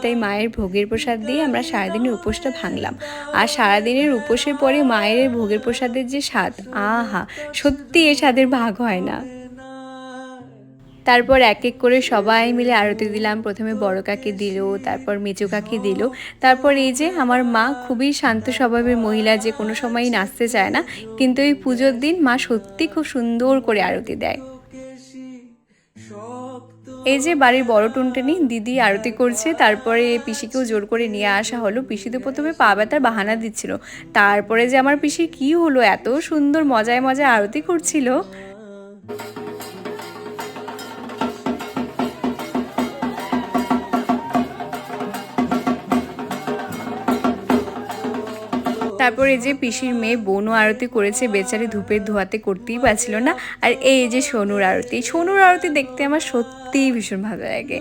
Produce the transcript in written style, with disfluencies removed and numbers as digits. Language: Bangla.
তাই মায়ের ভোগের প্রসাদ দিয়ে আমরা সারাদিনের উপোসটা ভাঙলাম। আর সারাদিনের উপোসের পরে মায়ের ভোগের প্রসাদের যে স্বাদ, আহা, সত্যি এ স্বাদের ভাগ হয় না। তারপর এক এক করে সবাই মিলে আরতি দিলাম। প্রথমে বড় কাকি দিল, তারপর মেজো কাকি দিল, তারপর এই যে আমার মা, খুবই শান্ত স্বভাবের মহিলা, যে কোনো সময়ই নাচতে চায় না, কিন্তু এই পুজোর দিন মা সত্যি খুব সুন্দর করে আরতি দেয়। এই যে বাড়ির বড় টুনটুনি দিদি আরতি করছে, তারপরে পিসিকেও জোর করে নিয়ে আসা হলো। পিসি তো প্রথমে পা ব্যথার বাহানা দিচ্ছিল, তারপরে যে আমার পিসির কি হলো, এত সুন্দর মজায় মজায় আরতি করছিল। তারপর এই যে পিসির মেয়ে বোনও আরতি করেছে, বেচারি ধূপের ধোয়াতে করতেই পারছিল না। আর এই যে সোনুর আরতি, সোনুর আরতি দেখতে আমার সত্যিই ভীষণ ভালো লাগে।